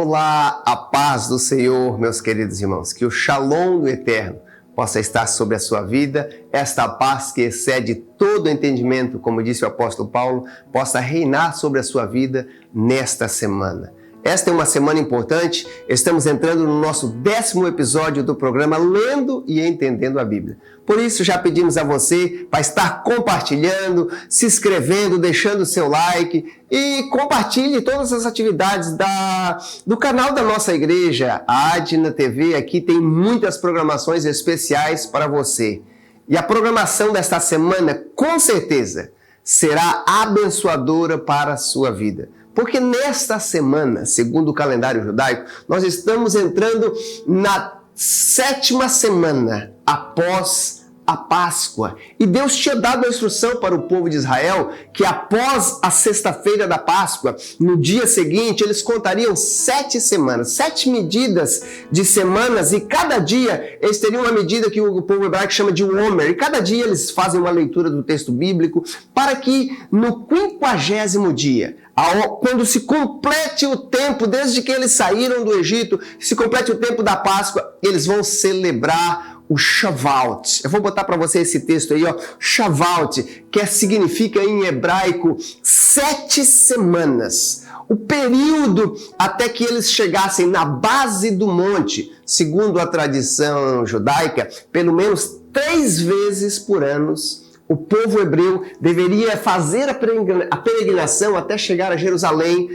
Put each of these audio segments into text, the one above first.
Olá, a paz do Senhor, meus queridos irmãos, que o Shalom do Eterno possa estar sobre a sua vida, esta paz que excede todo entendimento, como disse o apóstolo Paulo, possa reinar sobre a sua vida nesta semana. Esta é uma semana importante, estamos entrando no nosso 10º episódio do programa Lendo e Entendendo a Bíblia. Por isso já pedimos a você para estar compartilhando, se inscrevendo, deixando o seu like e compartilhe todas as atividades do canal da nossa igreja, a Adna TV. Aqui tem muitas programações especiais para você. E a programação desta semana, com certeza, será abençoadora para a sua vida. Porque nesta semana, segundo o calendário judaico, nós estamos entrando na 7ª semana após a Páscoa. E Deus tinha dado a instrução para o povo de Israel que após a sexta-feira da Páscoa, no dia seguinte, eles contariam 7 semanas, 7 medidas de semanas, e cada dia eles teriam uma medida que o povo hebraico chama de Omer, e cada dia eles fazem uma leitura do texto bíblico para que no 50º dia, quando se complete o tempo, desde que eles saíram do Egito, se complete o tempo da Páscoa, eles vão celebrar o Shavuot. Eu vou botar para você esse texto aí, ó, Shavuot, que significa em hebraico 7 semanas. O período até que eles chegassem na base do monte, segundo a tradição judaica, pelo menos 3 vezes por ano, o povo hebreu deveria fazer a peregrinação até chegar a Jerusalém,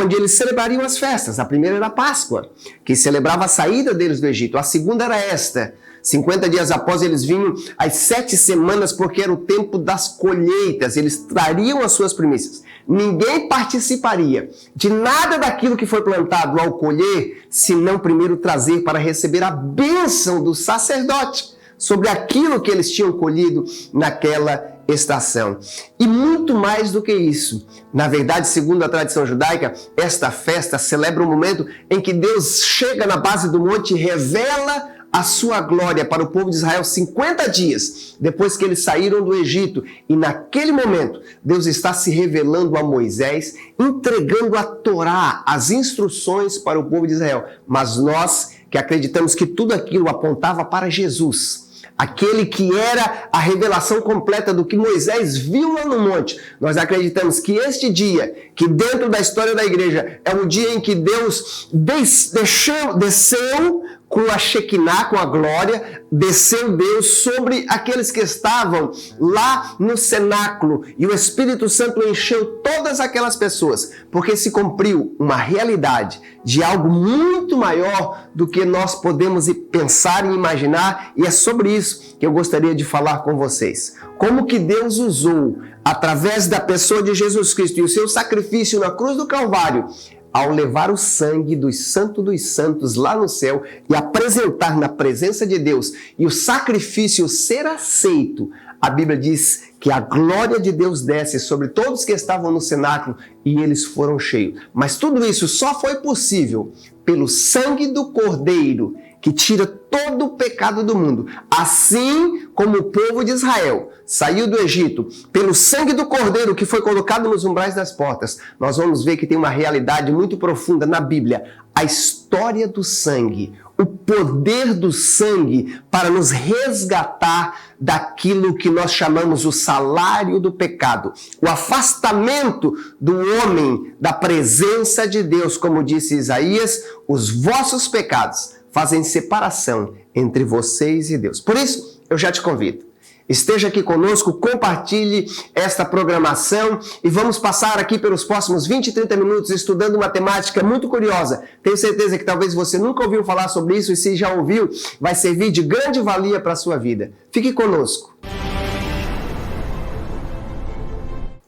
onde eles celebrariam as festas. A primeira era a Páscoa, que celebrava a saída deles do Egito. A segunda era esta. 50 dias após eles vinham as 7 semanas, porque era o tempo das colheitas. Eles trariam as suas primícias. Ninguém participaria de nada daquilo que foi plantado ao colher, se não primeiro trazer para receber a bênção do sacerdote sobre aquilo que eles tinham colhido naquela estação. E muito mais do que isso. Na verdade, segundo a tradição judaica, esta festa celebra o momento em que Deus chega na base do monte e revela a sua glória para o povo de Israel 50 dias depois que eles saíram do Egito. E naquele momento, Deus está se revelando a Moisés, entregando a Torá, as instruções para o povo de Israel. Mas nós que acreditamos que tudo aquilo apontava para Jesus, aquele que era a revelação completa do que Moisés viu lá no monte, nós acreditamos que este dia, que dentro da história da igreja, é o dia em que Deus desceu com a Shekinah, com a glória, desceu Deus sobre aqueles que estavam lá no cenáculo, e o Espírito Santo encheu todas aquelas pessoas, porque se cumpriu uma realidade de algo muito maior do que nós podemos pensar e imaginar, e é sobre isso que eu gostaria de falar com vocês. Como que Deus usou, através da pessoa de Jesus Cristo e o seu sacrifício na cruz do Calvário, ao levar o sangue dos santos dos santos lá no céu e apresentar na presença de Deus e o sacrifício ser aceito, a Bíblia diz que a glória de Deus desce sobre todos que estavam no cenáculo e eles foram cheios. Mas tudo isso só foi possível pelo sangue do Cordeiro, que tira todo o pecado do mundo. Assim como o povo de Israel saiu do Egito pelo sangue do Cordeiro que foi colocado nos umbrais das portas, nós vamos ver que tem uma realidade muito profunda na Bíblia. A história do sangue, o poder do sangue para nos resgatar daquilo que nós chamamos o salário do pecado, o afastamento do homem da presença de Deus, como disse Isaías, os vossos pecados fazem separação entre vocês e Deus. Por isso, eu já te convido. Esteja aqui conosco, compartilhe esta programação e vamos passar aqui pelos próximos 20 e 30 minutos estudando uma temática muito curiosa. Tenho certeza que talvez você nunca ouviu falar sobre isso, e se já ouviu, vai servir de grande valia para a sua vida. Fique conosco.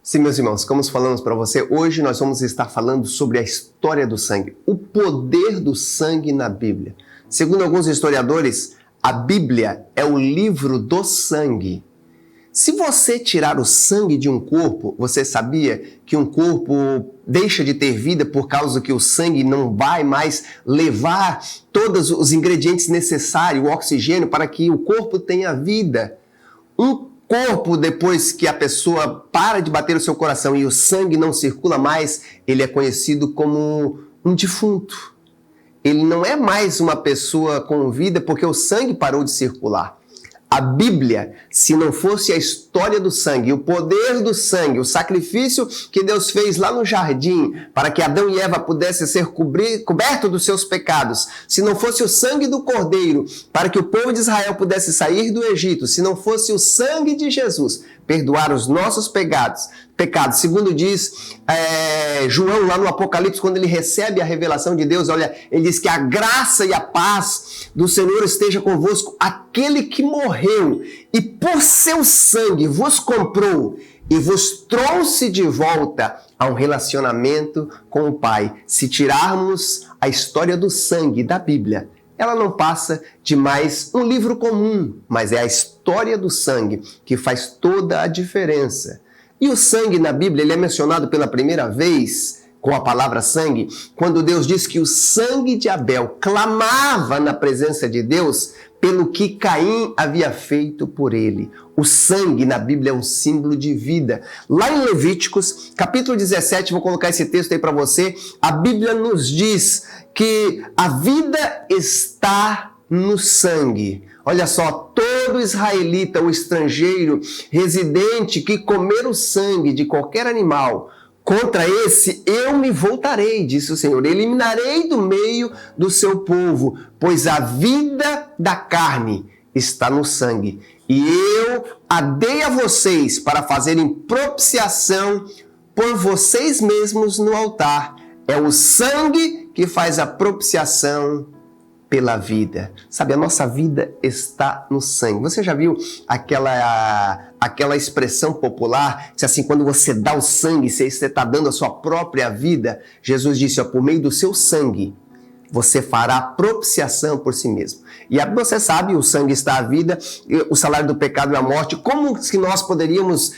Sim, meus irmãos, como falamos para você, hoje nós vamos estar falando sobre a história do sangue, o poder do sangue na Bíblia. Segundo alguns historiadores, a Bíblia é o livro do sangue. Se você tirar o sangue de um corpo, você sabia que um corpo deixa de ter vida por causa que o sangue não vai mais levar todos os ingredientes necessários, o oxigênio, para que o corpo tenha vida? Um corpo, depois que a pessoa para de bater o seu coração e o sangue não circula mais, ele é conhecido como um defunto. ele não é mais uma pessoa com vida porque o sangue parou de circular. A Bíblia, se não fosse a história do sangue, o poder do sangue, o sacrifício que Deus fez lá no jardim para que Adão e Eva pudessem ser cobertos dos seus pecados, se não fosse o sangue do Cordeiro para que o povo de Israel pudesse sair do Egito, se não fosse o sangue de Jesus perdoar os nossos pecados, segundo diz João lá no Apocalipse, quando ele recebe a revelação de Deus, olha, ele diz que a graça e a paz do Senhor esteja convosco, aquele que morreu e por seu sangue vos comprou e vos trouxe de volta a um relacionamento com o Pai. Se tirarmos a história do sangue da Bíblia, ela não passa de mais um livro comum, mas é a história do sangue que faz toda a diferença. E o sangue na Bíblia, ele é mencionado pela primeira vez com a palavra sangue, quando Deus diz que o sangue de Abel clamava na presença de Deus pelo que Caim havia feito por ele. O sangue na Bíblia é um símbolo de vida. Lá em Levíticos, capítulo 17, vou colocar esse texto aí para você, a Bíblia nos diz que a vida está no sangue. Olha só, todo israelita ou estrangeiro residente que comer o sangue de qualquer animal, contra esse eu me voltarei, disse o Senhor, eliminarei do meio do seu povo, pois a vida da carne está no sangue. E eu a dei a vocês para fazerem propiciação por vocês mesmos no altar. É o sangue que faz a propiciação pela vida. Sabe, a nossa vida está no sangue. Você já viu aquela expressão popular, que assim, quando você dá o sangue, você está dando a sua própria vida? Jesus disse, ó, por meio do seu sangue, você fará propiciação por si mesmo. E você sabe, o sangue está a vida, o salário do pecado é a morte. Como que nós poderíamos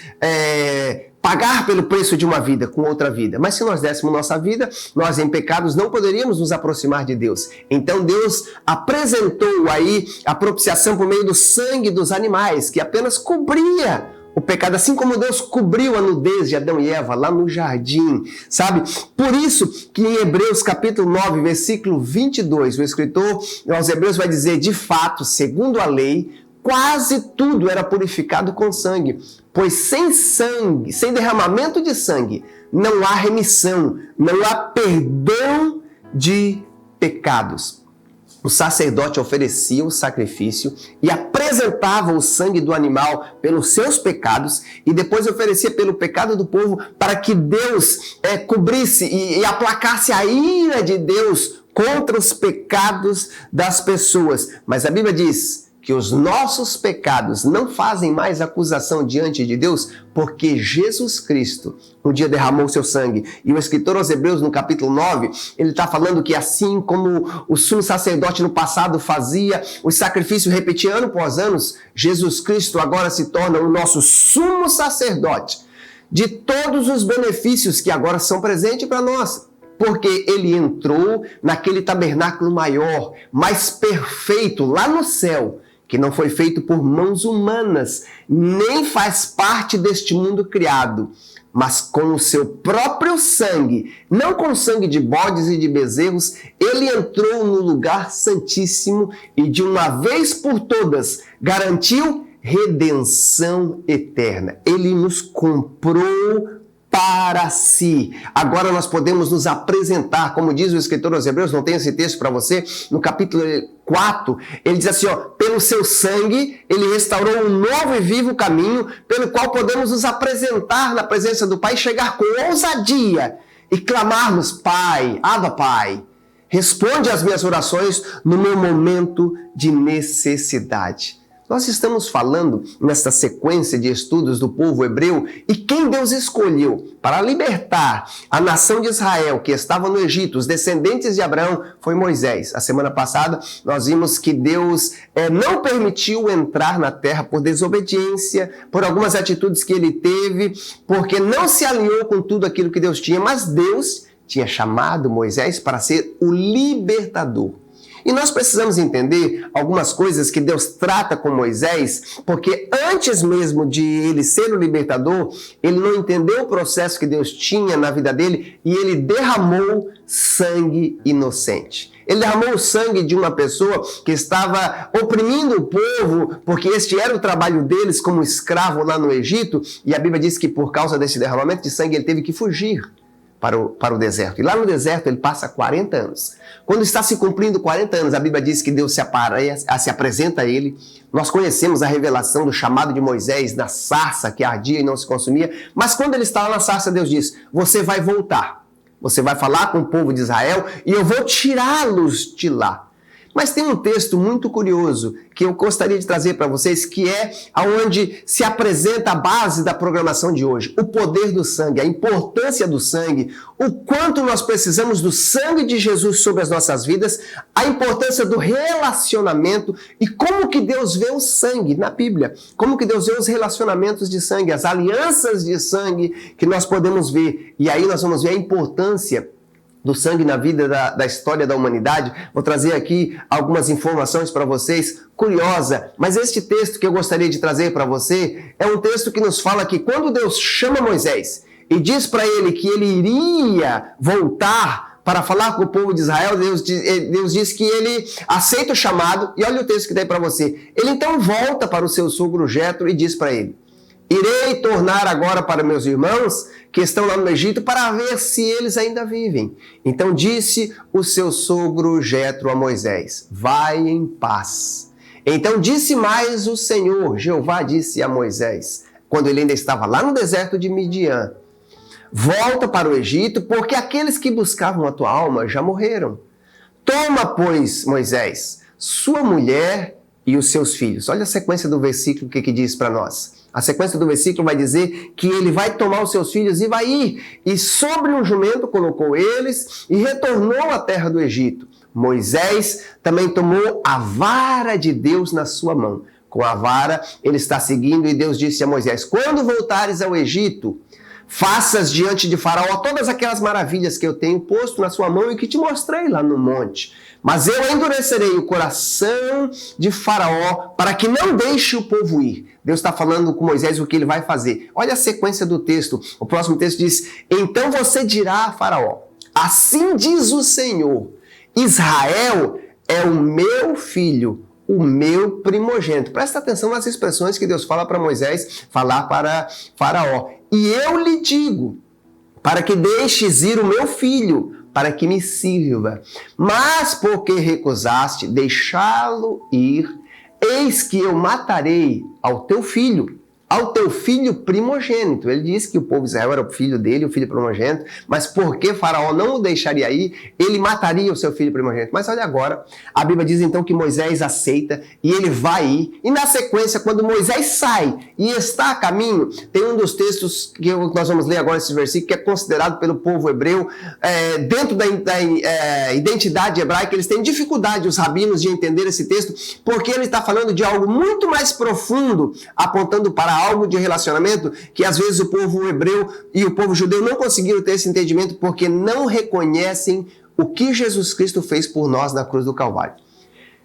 pagar pelo preço de uma vida com outra vida? Mas se nós dessemos nossa vida, nós em pecados não poderíamos nos aproximar de Deus. Então Deus apresentou aí a propiciação por meio do sangue dos animais, que apenas cobria o pecado, assim como Deus cobriu a nudez de Adão e Eva lá no jardim, sabe? Por isso que em Hebreus capítulo 9, versículo 22, o escritor aos Hebreus vai dizer, de fato, segundo a lei, quase tudo era purificado com sangue, pois sem sangue, sem derramamento de sangue, não há remissão, não há perdão de pecados. O sacerdote oferecia o sacrifício e apresentava o sangue do animal pelos seus pecados e depois oferecia pelo pecado do povo para que Deus cobrisse e aplacasse a ira de Deus contra os pecados das pessoas. Mas a Bíblia diz que os nossos pecados não fazem mais acusação diante de Deus, porque Jesus Cristo um dia derramou seu sangue. E o escritor aos Hebreus, no capítulo 9, ele está falando que assim como o sumo sacerdote no passado fazia os sacrifícios repetindo ano após ano, Jesus Cristo agora se torna o nosso sumo sacerdote de todos os benefícios que agora são presentes para nós. Porque ele entrou naquele tabernáculo maior, mais perfeito, lá no céu, que não foi feito por mãos humanas, nem faz parte deste mundo criado, mas com o seu próprio sangue, não com o sangue de bodes e de bezerros, ele entrou no lugar santíssimo e de uma vez por todas garantiu redenção eterna. Ele nos comprou para si. Agora nós podemos nos apresentar, como diz o escritor aos Hebreus, não tem esse texto para você, no capítulo 4, ele diz assim, ó, pelo seu sangue, ele restaurou um novo e vivo caminho, pelo qual podemos nos apresentar na presença do Pai, chegar com ousadia e clamarmos, Pai, Abba Pai, responde às minhas orações no meu momento de necessidade. Nós estamos falando nesta sequência de estudos do povo hebreu e quem Deus escolheu para libertar a nação de Israel que estava no Egito, os descendentes de Abraão, foi Moisés. A semana passada nós vimos que Deus não permitiu entrar na terra por desobediência, por algumas atitudes que ele teve, porque não se alinhou com tudo aquilo que Deus tinha, mas Deus tinha chamado Moisés para ser o libertador. E nós precisamos entender algumas coisas que Deus trata com Moisés, porque antes mesmo de ele ser o libertador, ele não entendeu o processo que Deus tinha na vida dele e ele derramou sangue inocente. Ele derramou o sangue de uma pessoa que estava oprimindo o povo, porque este era o trabalho deles como escravo lá no Egito, e a Bíblia diz que por causa desse derramamento de sangue ele teve que fugir para o deserto. E lá no deserto ele passa 40 anos. Quando está se cumprindo 40 anos, a Bíblia diz que Deus se apresenta a ele. Nós conhecemos a revelação do chamado de Moisés na sarça que ardia e não se consumia. Mas quando ele está lá na sarça, Deus diz: você vai voltar. Você vai falar com o povo de Israel e eu vou tirá-los de lá. Mas tem um texto muito curioso que eu gostaria de trazer para vocês, que é onde se apresenta a base da programação de hoje. O poder do sangue, a importância do sangue, o quanto nós precisamos do sangue de Jesus sobre as nossas vidas, a importância do relacionamento e como que Deus vê o sangue na Bíblia, como que Deus vê os relacionamentos de sangue, as alianças de sangue que nós podemos ver. E aí nós vamos ver a importância do sangue na vida da história da humanidade. Vou trazer aqui algumas informações para vocês, curiosa, mas este texto que eu gostaria de trazer para você é um texto que nos fala que quando Deus chama Moisés e diz para ele que ele iria voltar para falar com o povo de Israel, Deus diz que ele aceita o chamado, e olha o texto que tem para você. Ele então volta para o seu sogro Jetro e diz para ele: irei tornar agora para meus irmãos que estão lá no Egito para ver se eles ainda vivem. Então disse o seu sogro Jetro a Moisés: vai em paz. Então disse mais o Senhor, Jeová disse a Moisés, quando ele ainda estava lá no deserto de Midian: volta para o Egito, porque aqueles que buscavam a tua alma já morreram. Toma, pois, Moisés, sua mulher e os seus filhos. Olha a sequência do versículo, o que diz para nós. A sequência do versículo vai dizer que ele vai tomar os seus filhos e vai ir. E sobre um jumento colocou eles e retornou à terra do Egito. Moisés também tomou a vara de Deus na sua mão. Com a vara ele está seguindo, e Deus disse a Moisés: quando voltares ao Egito, faças diante de Faraó todas aquelas maravilhas que eu tenho posto na sua mão e que te mostrei lá no monte. Mas eu endurecerei o coração de Faraó para que não deixe o povo ir. Deus está falando com Moisés o que ele vai fazer. Olha a sequência do texto. O próximo texto diz: então você dirá a Faraó: assim diz o Senhor, Israel é o meu filho, o meu primogênito. Presta atenção nas expressões que Deus fala para Moisés falar para Faraó. E eu lhe digo, para que deixes ir o meu filho, para que me sirva. Mas porque recusaste deixá-lo ir, eis que eu matarei ao teu filho primogênito. Ele disse que o povo de Israel era o filho dele, o filho primogênito, mas porque Faraó não o deixaria ir, ele mataria o seu filho primogênito. Mas olha agora, a Bíblia diz então que Moisés aceita e ele vai ir, e na sequência, quando Moisés sai e está a caminho, tem um dos textos que nós vamos ler agora, esse versículo, que é considerado pelo povo hebreu, dentro da identidade hebraica, eles têm dificuldade, os rabinos, de entender esse texto, porque ele está falando de algo muito mais profundo, apontando para algo de relacionamento que às vezes o povo hebreu e o povo judeu não conseguiram ter esse entendimento porque não reconhecem o que Jesus Cristo fez por nós na cruz do Calvário.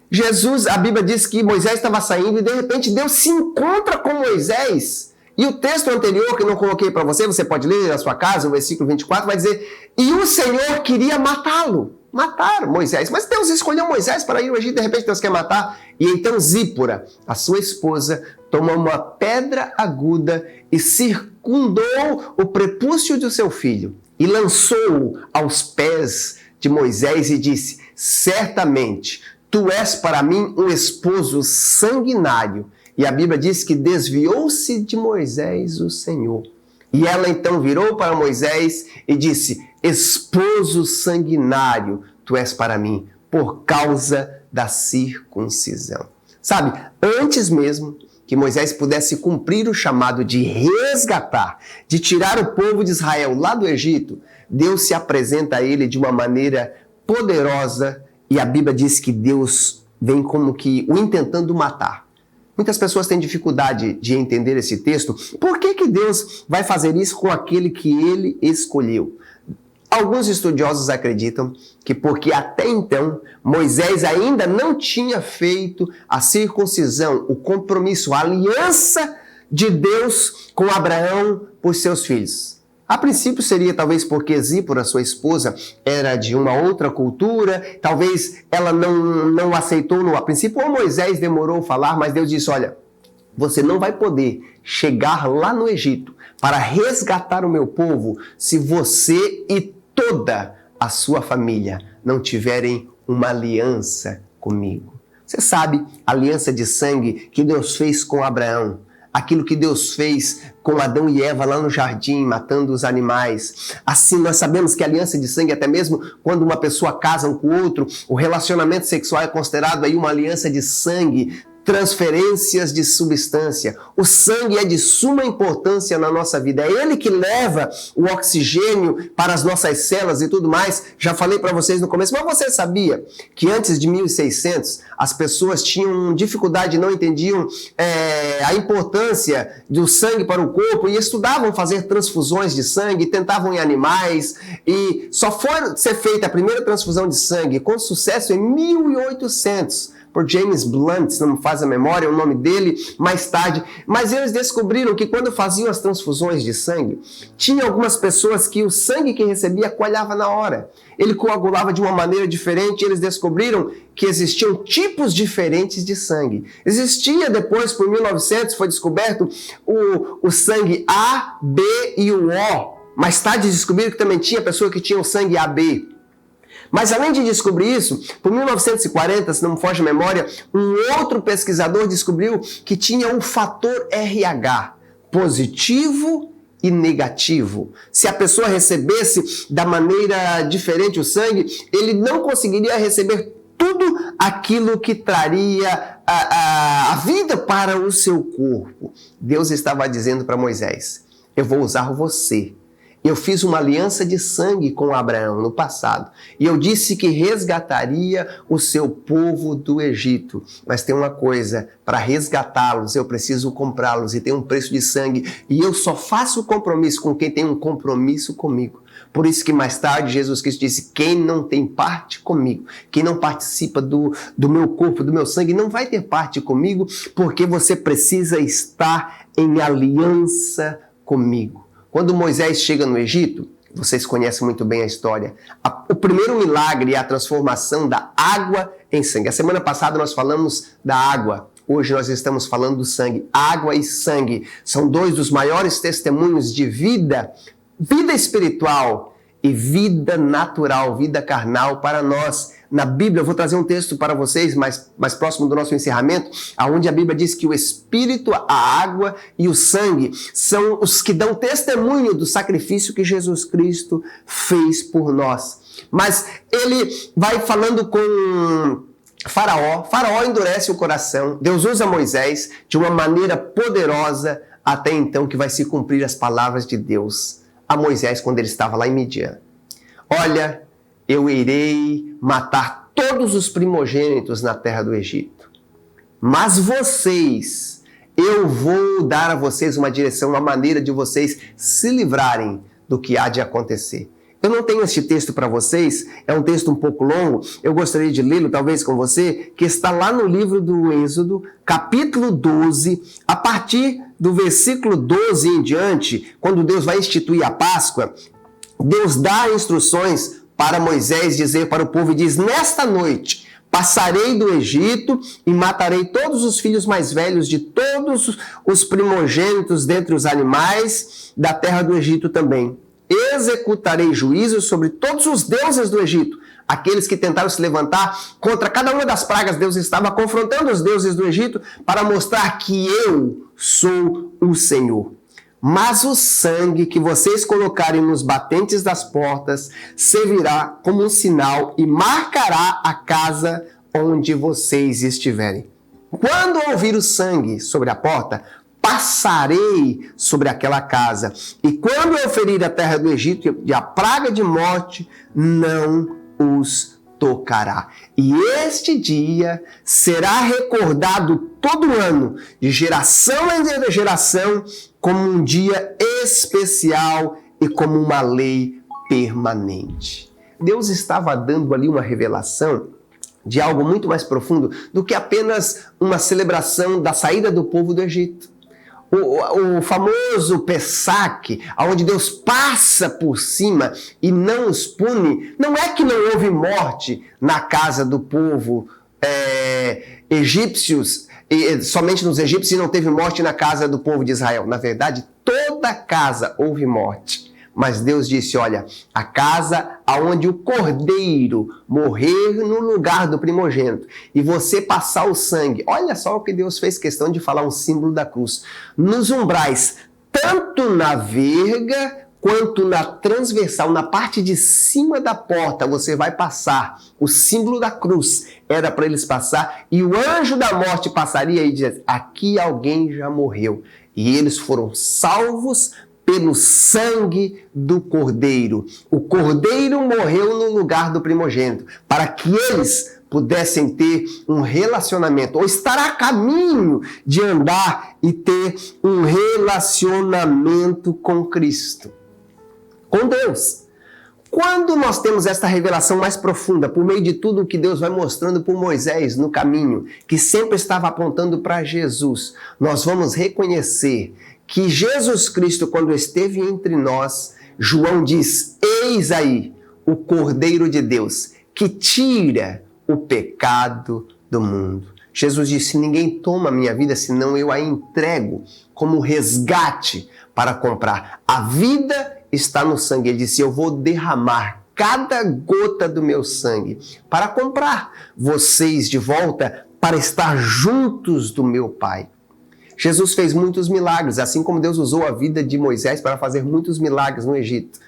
Jesus, a Bíblia diz que Moisés estava saindo e de repente Deus se encontra com Moisés. E o texto anterior que eu não coloquei para você, você pode ler na sua casa, o versículo 24, vai dizer: e o Senhor queria matá-lo. Matar Moisés. Mas Deus escolheu Moisés para ir ao Egito, de repente Deus quer matar. E então Zípora, a sua esposa, tomou uma pedra aguda e circundou o prepúcio do seu filho e lançou-o aos pés de Moisés e disse: certamente tu és para mim um esposo sanguinário. E a Bíblia diz que desviou-se de Moisés o Senhor. E ela então virou para Moisés e disse: esposo sanguinário tu és para mim, por causa da circuncisão. Sabe, antes mesmo que Moisés pudesse cumprir o chamado de resgatar, de tirar o povo de Israel lá do Egito, Deus se apresenta a ele de uma maneira poderosa, e a Bíblia diz que Deus vem como que o intentando matar. Muitas pessoas têm dificuldade de entender esse texto. Por que Deus vai fazer isso com aquele que ele escolheu? Alguns estudiosos acreditam que porque até então Moisés ainda não tinha feito a circuncisão, o compromisso, a aliança de Deus com Abraão por seus filhos. A princípio seria talvez porque Zípora, sua esposa, era de uma outra cultura, talvez ela não aceitou a princípio, ou Moisés demorou a falar, mas Deus disse, olha, você não vai poder chegar lá no Egito para resgatar o meu povo se você e toda a sua família não tiverem uma aliança comigo. Você sabe, a aliança de sangue que Deus fez com Abraão, aquilo que Deus fez com Adão e Eva lá no jardim, matando os animais. Assim, nós sabemos que a aliança de sangue, até mesmo quando uma pessoa casa um com o outro, o relacionamento sexual é considerado aí uma aliança de sangue, transferências de substância. O sangue é de suma importância na nossa vida. É ele que leva o oxigênio para as nossas células e tudo mais. Já falei para vocês no começo, mas você sabia que antes de 1600 as pessoas tinham dificuldade, não entendiam a importância do sangue para o corpo e estudavam fazer transfusões de sangue, tentavam em animais e só foi ser feita a primeira transfusão de sangue com sucesso em 1800. Por James Blunt, se não me faz a memória, é o nome dele, mais tarde. Mas eles descobriram que quando faziam as transfusões de sangue, tinha algumas pessoas que o sangue que recebia coalhava na hora. Ele coagulava de uma maneira diferente e eles descobriram que existiam tipos diferentes de sangue. Existia depois, por 1900, foi descoberto o sangue A, B e o O. Mais tarde descobriram que também tinha pessoa que tinha o sangue AB. Mas além de descobrir isso, por 1940, se não me foge a memória, um outro pesquisador descobriu que tinha um fator RH, positivo e negativo. Se a pessoa recebesse da maneira diferente o sangue, ele não conseguiria receber tudo aquilo que traria a vida para o seu corpo. Deus estava dizendo para Moisés, eu vou usar você. Eu fiz uma aliança de sangue com Abraão no passado. E eu disse que resgataria o seu povo do Egito. Mas tem uma coisa, para resgatá-los eu preciso comprá-los e tem um preço de sangue. E eu só faço compromisso com quem tem um compromisso comigo. Por isso que mais tarde Jesus Cristo disse, quem não tem parte comigo, quem não participa do meu corpo, do meu sangue, não vai ter parte comigo, porque você precisa estar em aliança comigo. Quando Moisés chega no Egito, vocês conhecem muito bem a história, o primeiro milagre é a transformação da água em sangue. A semana passada nós falamos da água, hoje nós estamos falando do sangue. Água e sangue são dois dos maiores testemunhos de vida espiritual e vida natural, vida carnal para nós. Na Bíblia, eu vou trazer um texto para vocês mais próximo do nosso encerramento, onde a Bíblia diz que o Espírito, a água e o sangue são os que dão testemunho do sacrifício que Jesus Cristo fez por nós. Mas ele vai falando com Faraó, Faraó endurece o coração, Deus usa Moisés de uma maneira poderosa até então que vai se cumprir as palavras de Deus a Moisés quando ele estava lá em Midian. Olha, eu irei matar todos os primogênitos na terra do Egito. Mas vocês, eu vou dar a vocês uma direção, uma maneira de vocês se livrarem do que há de acontecer. Eu não tenho este texto para vocês, é um texto um pouco longo, eu gostaria de lê-lo talvez com você, que está lá no livro do Êxodo, capítulo 12, a partir do versículo 12 em diante, quando Deus vai instituir a Páscoa, Deus dá instruções para Moisés dizer para o povo e diz, nesta noite passarei do Egito e matarei todos os filhos mais velhos de todos os primogênitos dentre os animais da terra do Egito também. Executarei juízo sobre todos os deuses do Egito, aqueles que tentaram se levantar contra cada uma das pragas. Deus estava confrontando os deuses do Egito para mostrar que eu sou o Senhor. Mas o sangue que vocês colocarem nos batentes das portas servirá como um sinal e marcará a casa onde vocês estiverem. Quando ouvir o sangue sobre a porta, passarei sobre aquela casa. E quando eu ferir a terra do Egito e a praga de morte, não os tocará. E este dia será recordado todo ano, de geração em geração, como um dia especial e como uma lei permanente. Deus estava dando ali uma revelação de algo muito mais profundo do que apenas uma celebração da saída do povo do Egito. o famoso Pessaque, onde Deus passa por cima e não os pune, não é que não houve morte na casa do povo egípcios, somente nos egípcios, e não teve morte na casa do povo de Israel. Na verdade, toda casa houve morte. Mas Deus disse, olha, a casa aonde o cordeiro morrer no lugar do primogênito e você passar o sangue. Olha só o que Deus fez questão de falar, um símbolo da cruz. Nos umbrais, tanto na verga quanto na transversal, na parte de cima da porta, você vai passar. O símbolo da cruz era para eles passar e o anjo da morte passaria e dizia, aqui alguém já morreu. E eles foram salvos pelo sangue do Cordeiro. O Cordeiro morreu no lugar do primogênito, para que eles pudessem ter um relacionamento, ou estar a caminho de andar e ter um relacionamento com Cristo, com Deus. Quando nós temos esta revelação mais profunda, por meio de tudo que Deus vai mostrando por Moisés no caminho, que sempre estava apontando para Jesus, nós vamos reconhecer que Jesus Cristo, quando esteve entre nós, João diz, eis aí o Cordeiro de Deus, que tira o pecado do mundo. Jesus disse, ninguém toma a minha vida, senão eu a entrego como resgate para comprar. A vida está no sangue. Ele disse, eu vou derramar cada gota do meu sangue para comprar vocês de volta, para estar juntos do meu Pai. Jesus fez muitos milagres, assim como Deus usou a vida de Moisés para fazer muitos milagres no Egito.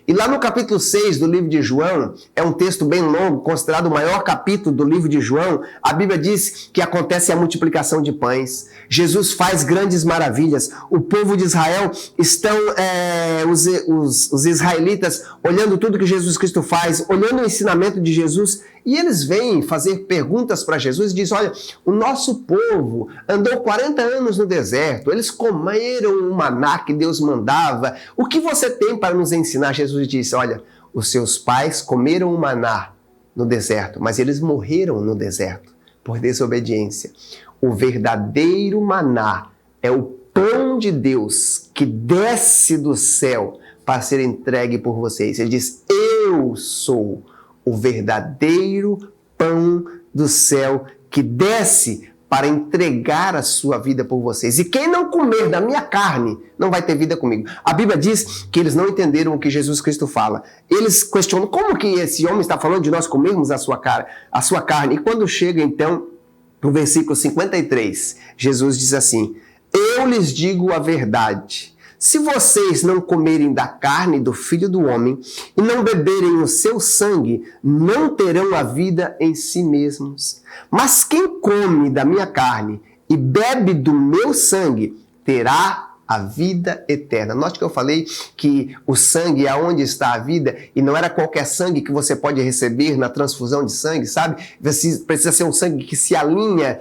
E lá no capítulo 6 do livro de João, é um texto bem longo, considerado o maior capítulo do livro de João, a Bíblia diz que acontece a multiplicação de pães. Jesus faz grandes maravilhas. O povo de Israel estão, os israelitas, olhando tudo que Jesus Cristo faz, olhando o ensinamento de Jesus, e eles vêm fazer perguntas para Jesus e dizem, olha, o nosso povo andou 40 anos no deserto, eles comeram o maná que Deus mandava, o que você tem para nos ensinar? Jesus disse, olha, os seus pais comeram o maná no deserto, mas eles morreram no deserto por desobediência. O verdadeiro maná é o pão de Deus que desce do céu para ser entregue por vocês. Ele diz, eu sou o verdadeiro pão do céu que desce para entregar a sua vida por vocês. E quem não comer da minha carne não vai ter vida comigo. A Bíblia diz que eles não entenderam o que Jesus Cristo fala. Eles questionam como que esse homem está falando de nós comermos a sua carne. E quando chega então no versículo 53, Jesus diz assim, eu lhes digo a verdade. Se vocês não comerem da carne do Filho do Homem e não beberem o seu sangue, não terão a vida em si mesmos. Mas quem come da minha carne e bebe do meu sangue, terá a vida eterna. Note que eu falei que o sangue é onde está a vida e não era qualquer sangue que você pode receber na transfusão de sangue, sabe? Precisa ser um sangue que se alinha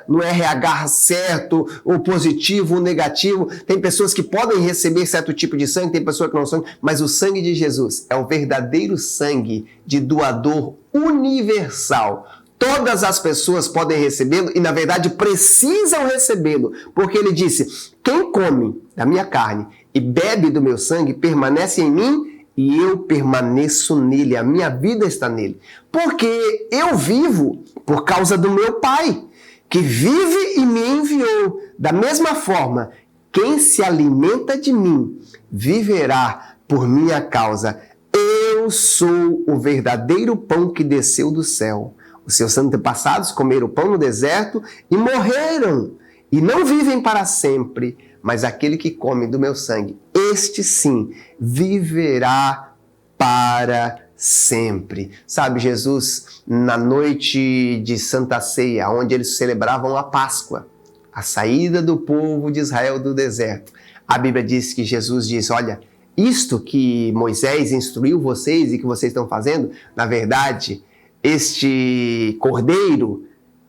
no RH certo, o positivo, o negativo. Tem pessoas que podem receber certo tipo de sangue, tem pessoas que não são, mas o sangue de Jesus é o verdadeiro sangue de doador universal. Todas as pessoas podem recebê-lo e, na verdade, precisam recebê-lo, porque ele disse, quem come da minha carne e bebe do meu sangue permanece em mim e eu permaneço nele, a minha vida está nele. Porque eu vivo por causa do meu Pai, que vive e me enviou. Da mesma forma, quem se alimenta de mim viverá por minha causa. Eu sou o verdadeiro pão que desceu do céu. Os seus antepassados comeram pão no deserto e morreram, e não vivem para sempre, mas aquele que come do meu sangue, este sim, viverá para sempre. Sabe, Jesus, na noite de Santa Ceia, onde eles celebravam a Páscoa, a saída do povo de Israel do deserto, a Bíblia diz que Jesus diz, olha, isto que Moisés instruiu vocês e que vocês estão fazendo, na verdade, este cordeiro,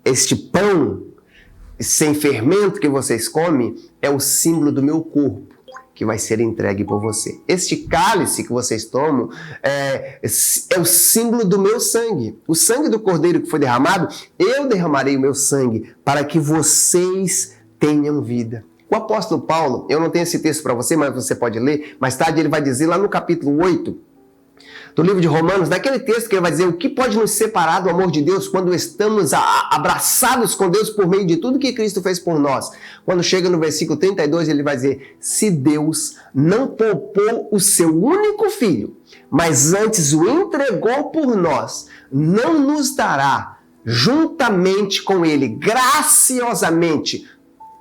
este pão sem fermento que vocês comem, é o símbolo do meu corpo, que vai ser entregue por você. Este cálice que vocês tomam é o símbolo do meu sangue. O sangue do cordeiro que foi derramado, eu derramarei o meu sangue para que vocês tenham vida. O apóstolo Paulo, eu não tenho esse texto para você, mas você pode ler, mais tarde ele vai dizer lá no capítulo 8, do livro de Romanos, naquele texto que ele vai dizer o que pode nos separar do amor de Deus quando estamos abraçados com Deus por meio de tudo que Cristo fez por nós. Quando chega no versículo 32, ele vai dizer, se Deus não poupou o seu único filho, mas antes o entregou por nós, não nos dará juntamente com ele, graciosamente,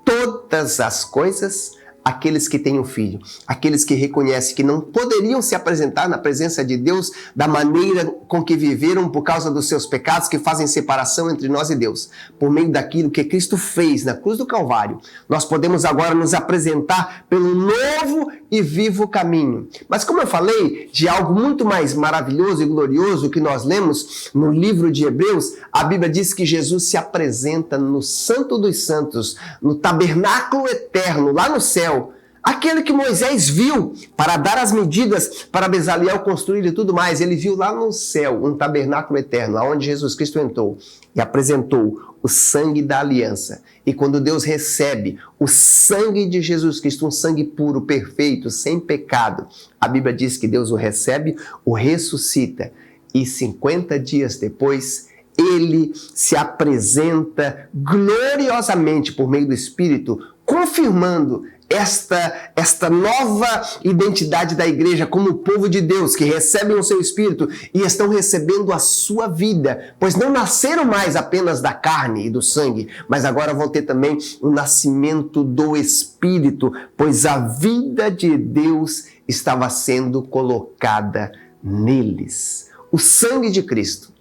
todas as coisas? Aqueles que têm um filho, aqueles que reconhecem que não poderiam se apresentar na presença de Deus da maneira com que viveram por causa dos seus pecados que fazem separação entre nós e Deus. Por meio daquilo que Cristo fez na cruz do Calvário, nós podemos agora nos apresentar pelo novo e vivo caminho. Mas como eu falei de algo muito mais maravilhoso e glorioso que nós lemos no livro de Hebreus, a Bíblia diz que Jesus se apresenta no Santo dos Santos, no tabernáculo eterno, lá no céu, aquele que Moisés viu para dar as medidas para Bezaleel construir e tudo mais. Ele viu lá no céu um tabernáculo eterno, onde Jesus Cristo entrou e apresentou o sangue da aliança. E quando Deus recebe o sangue de Jesus Cristo, um sangue puro, perfeito, sem pecado, a Bíblia diz que Deus o recebe, o ressuscita e 50 dias depois ele se apresenta gloriosamente por meio do Espírito, confirmando esta nova identidade da igreja como o povo de Deus que recebem o seu Espírito e estão recebendo a sua vida, pois não nasceram mais apenas da carne e do sangue, mas agora vão ter também o nascimento do Espírito, pois a vida de Deus estava sendo colocada neles. O sangue de Cristo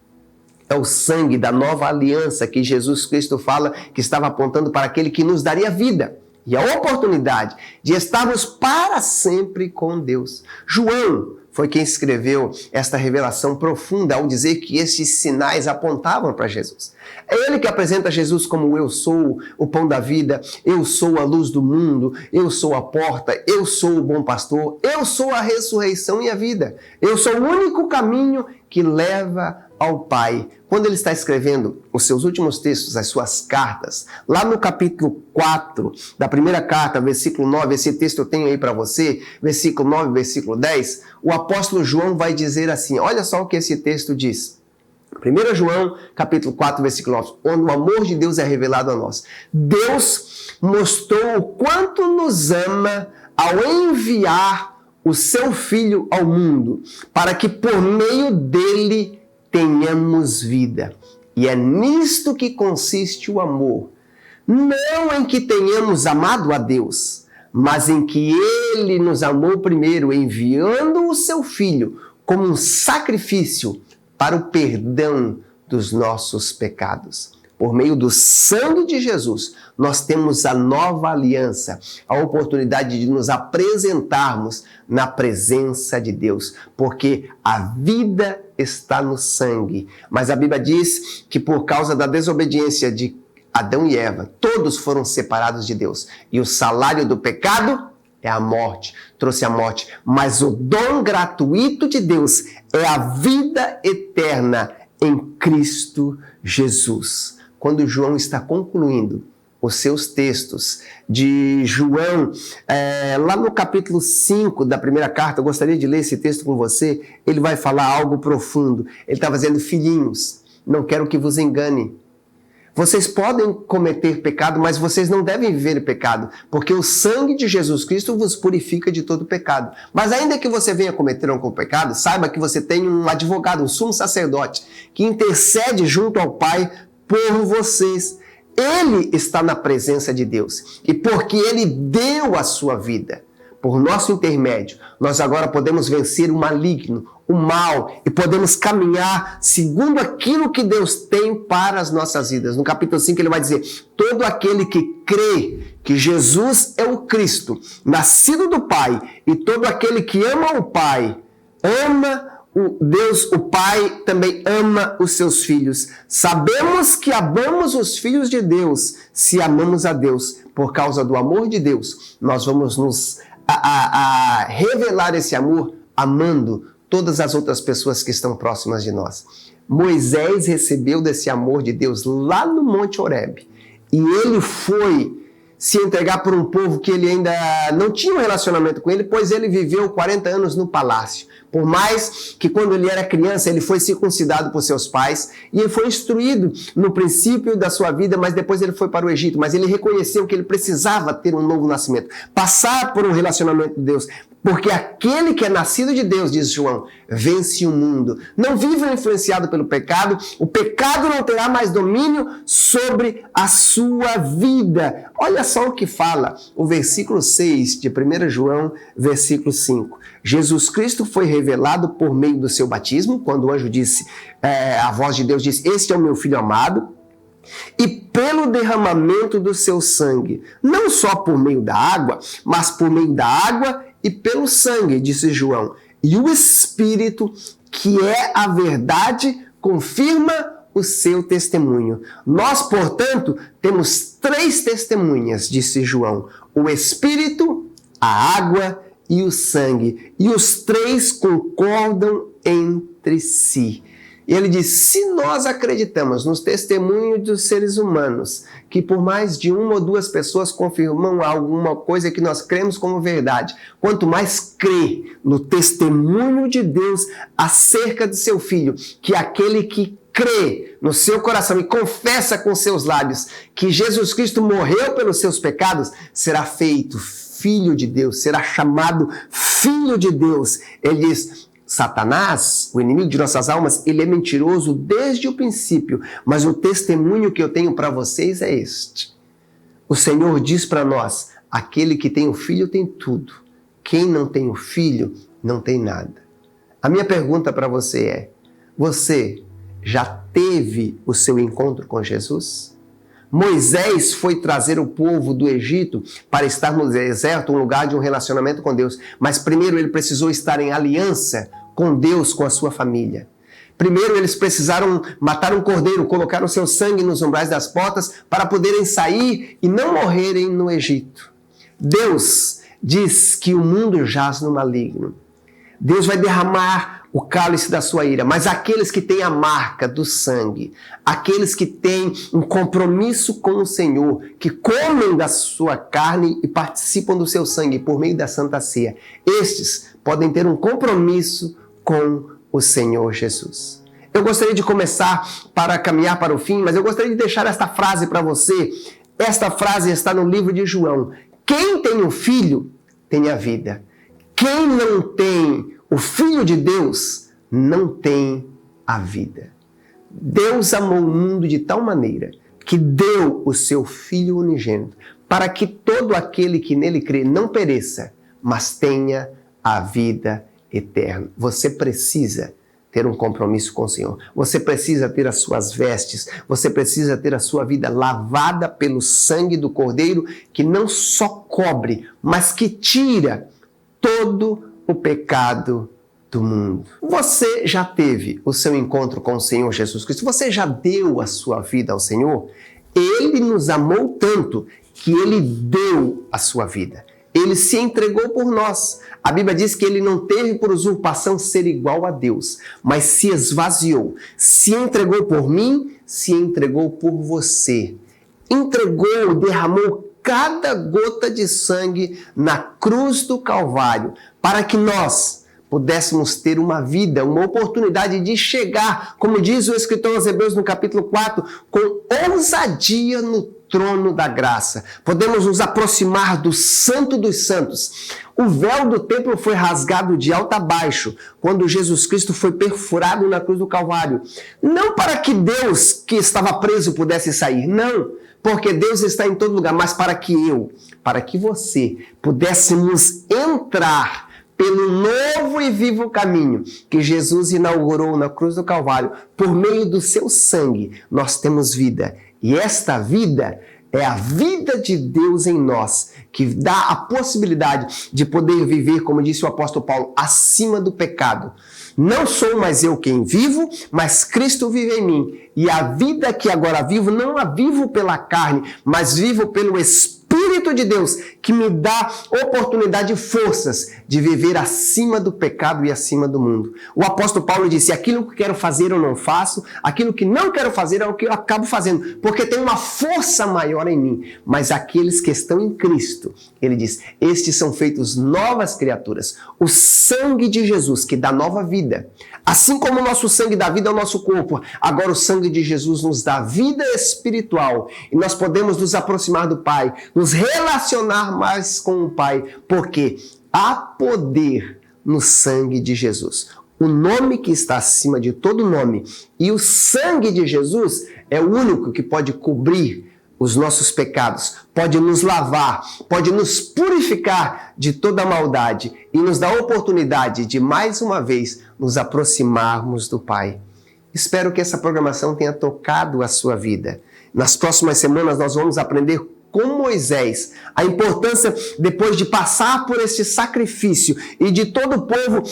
é o sangue da nova aliança que Jesus Cristo fala que estava apontando para aquele que nos daria vida e a oportunidade de estarmos para sempre com Deus. João foi quem escreveu esta revelação profunda ao dizer que esses sinais apontavam para Jesus. É ele que apresenta Jesus como eu sou o pão da vida, eu sou a luz do mundo, eu sou a porta, eu sou o bom pastor, eu sou a ressurreição e a vida. Eu sou o único caminho que leva ao Pai. Quando ele está escrevendo os seus últimos textos, as suas cartas, lá no capítulo 4 da primeira carta, versículo 9, esse texto eu tenho aí para você, versículo 9, versículo 10, o apóstolo João vai dizer assim, olha só o que esse texto diz. 1 João, capítulo 4, versículo 9, onde o amor de Deus é revelado a nós. Deus mostrou o quanto nos ama ao enviar o seu Filho ao mundo, para que por meio dele tenhamos vida. E é nisto que consiste o amor. Não em que tenhamos amado a Deus, mas em que Ele nos amou primeiro, enviando o seu Filho como um sacrifício para o perdão dos nossos pecados. Por meio do sangue de Jesus, nós temos a nova aliança, a oportunidade de nos apresentarmos na presença de Deus, porque a vida está no sangue. Mas a Bíblia diz que por causa da desobediência de Adão e Eva, todos foram separados de Deus. E o salário do pecado é a morte, trouxe a morte. Mas o dom gratuito de Deus é a vida eterna em Cristo Jesus. Quando João está concluindo os seus textos de João, lá no capítulo 5 da primeira carta, eu gostaria de ler esse texto com você, ele vai falar algo profundo. Ele está dizendo, filhinhos, não quero que vos engane. Vocês podem cometer pecado, mas vocês não devem viver pecado, porque o sangue de Jesus Cristo vos purifica de todo pecado. Mas ainda que você venha cometer algum pecado, saiba que você tem um advogado, um sumo sacerdote, que intercede junto ao Pai por vocês. Ele está na presença de Deus. E porque Ele deu a sua vida, por nosso intermédio, nós agora podemos vencer o maligno, o mal, e podemos caminhar segundo aquilo que Deus tem para as nossas vidas. No capítulo 5 ele vai dizer, todo aquele que crê que Jesus é o Cristo, nascido do Pai, e todo aquele que ama o Pai, ama Deus, o Pai, também ama os seus filhos. Sabemos que amamos os filhos de Deus se amamos a Deus. Por causa do amor de Deus, nós vamos nos revelar esse amor amando todas as outras pessoas que estão próximas de nós. Moisés recebeu desse amor de Deus lá no Monte Horebe. E ele foi se entregar por um povo que ele ainda não tinha um relacionamento com ele, pois ele viveu 40 anos no palácio. Por mais que quando ele era criança, ele foi circuncidado por seus pais e ele foi instruído no princípio da sua vida, mas depois ele foi para o Egito. Mas ele reconheceu que ele precisava ter um novo nascimento, passar por um relacionamento com Deus. Porque aquele que é nascido de Deus, diz João, vence o mundo. Não viva influenciado pelo pecado, o pecado não terá mais domínio sobre a sua vida. Olha só o que fala o versículo 6 de 1 João, versículo 5. Jesus Cristo foi revelado por meio do seu batismo, quando o anjo disse, a voz de Deus disse, este é o meu filho amado, e pelo derramamento do seu sangue, não só por meio da água, mas por meio da água e pelo sangue, disse João. E o Espírito, que é a verdade, confirma o seu testemunho. Nós, portanto, temos 3 testemunhas, disse João. O Espírito, a água e o sangue. E os 3 concordam entre si. E ele diz, se nós acreditamos nos testemunhos dos seres humanos, que por mais de 1 ou 2 pessoas confirmam alguma coisa que nós cremos como verdade, quanto mais crê no testemunho de Deus acerca do seu Filho, que aquele que crê no seu coração e confessa com seus lábios que Jesus Cristo morreu pelos seus pecados, será feito filho de Deus, será chamado filho de Deus. Ele diz, Satanás, o inimigo de nossas almas, ele é mentiroso desde o princípio, mas o testemunho que eu tenho para vocês é este. O Senhor diz para nós, aquele que tem o filho tem tudo, quem não tem o filho não tem nada. A minha pergunta para você é, você já teve o seu encontro com Jesus? Moisés foi trazer o povo do Egito para estar no deserto, um lugar de um relacionamento com Deus. Mas primeiro ele precisou estar em aliança com Deus, com a sua família. Primeiro eles precisaram matar um cordeiro, colocar o seu sangue nos umbrais das portas para poderem sair e não morrerem no Egito. Deus diz que o mundo jaz no maligno. Deus vai derramar o cálice da sua ira, mas aqueles que têm a marca do sangue, aqueles que têm um compromisso com o Senhor, que comem da sua carne e participam do seu sangue por meio da Santa Ceia, estes podem ter um compromisso com o Senhor Jesus. Eu gostaria de começar para caminhar para o fim, mas eu gostaria de deixar esta frase para você. Esta frase está no livro de João. Quem tem o Filho tem a vida. Quem não tem o Filho de Deus não tem a vida. Deus amou o mundo de tal maneira que deu o seu Filho unigênito para que todo aquele que nele crê não pereça, mas tenha a vida eterna. Você precisa ter um compromisso com o Senhor. Você precisa ter as suas vestes. Você precisa ter a sua vida lavada pelo sangue do Cordeiro, que não só cobre, mas que tira todo o pecado do mundo. Você já teve o seu encontro com o Senhor Jesus Cristo? Você já deu a sua vida ao Senhor? Ele nos amou tanto que Ele deu a sua vida. Ele se entregou por nós. A Bíblia diz que Ele não teve por usurpação ser igual a Deus, mas se esvaziou, se entregou por mim, se entregou por você. Entregou, derramou cada gota de sangue na cruz do Calvário, para que nós pudéssemos ter uma vida, uma oportunidade de chegar, como diz o escritor aos Hebreus no capítulo 4, com ousadia no trono da graça. Podemos nos aproximar do Santo dos Santos. O véu do templo foi rasgado de alto a baixo, quando Jesus Cristo foi perfurado na cruz do Calvário. Não para que Deus, que estava preso, pudesse sair, não. Porque Deus está em todo lugar, mas para que você pudéssemos entrar pelo novo e vivo caminho que Jesus inaugurou na cruz do Calvário, por meio do seu sangue, nós temos vida. E esta vida é a vida de Deus em nós, que dá a possibilidade de poder viver, como disse o apóstolo Paulo, acima do pecado. Não sou mais eu quem vivo, mas Cristo vive em mim. E a vida que agora vivo, não a vivo pela carne, mas vivo pelo Espírito Espírito de Deus que me dá oportunidade e forças de viver acima do pecado e acima do mundo. O apóstolo Paulo disse, aquilo que quero fazer eu não faço, aquilo que não quero fazer é o que eu acabo fazendo, porque tem uma força maior em mim. Mas aqueles que estão em Cristo, ele diz, estes são feitos novas criaturas. O sangue de Jesus que dá nova vida. Assim como o nosso sangue dá vida ao nosso corpo, agora o sangue de Jesus nos dá vida espiritual. E nós podemos nos aproximar do Pai, nos relacionar mais com o Pai, porque há poder no sangue de Jesus. O nome que está acima de todo nome e o sangue de Jesus é o único que pode cobrir os nossos pecados, pode nos lavar, pode nos purificar de toda maldade e nos dar a oportunidade de, mais uma vez, nos aproximarmos do Pai. Espero que essa programação tenha tocado a sua vida. Nas próximas semanas nós vamos aprender com Moisés a importância, depois de passar por este sacrifício e de todo o povo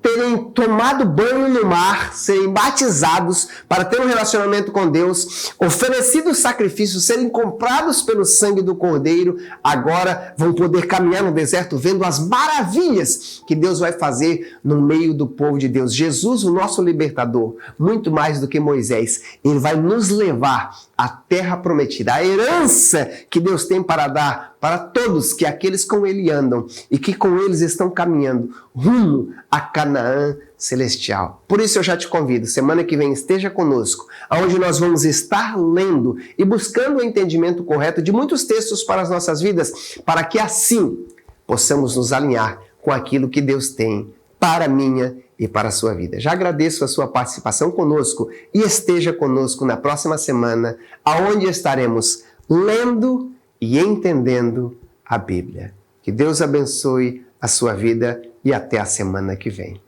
terem tomado banho no mar, serem batizados para ter um relacionamento com Deus, oferecido sacrifícios, serem comprados pelo sangue do Cordeiro, agora vão poder caminhar no deserto vendo as maravilhas que Deus vai fazer no meio do povo de Deus. Jesus, o nosso libertador, muito mais do que Moisés, ele vai nos levar à terra prometida, a herança que Deus tem para dar para todos que aqueles com ele andam e que com eles estão caminhando rumo a Canaã celestial. Por isso eu já te convido, semana que vem esteja conosco, onde nós vamos estar lendo e buscando o entendimento correto de muitos textos para as nossas vidas, para que assim possamos nos alinhar com aquilo que Deus tem para a minha e para a sua vida. Já agradeço a sua participação conosco e esteja conosco na próxima semana, aonde estaremos lendo e entendendo a Bíblia. Que Deus abençoe a sua vida e até a semana que vem.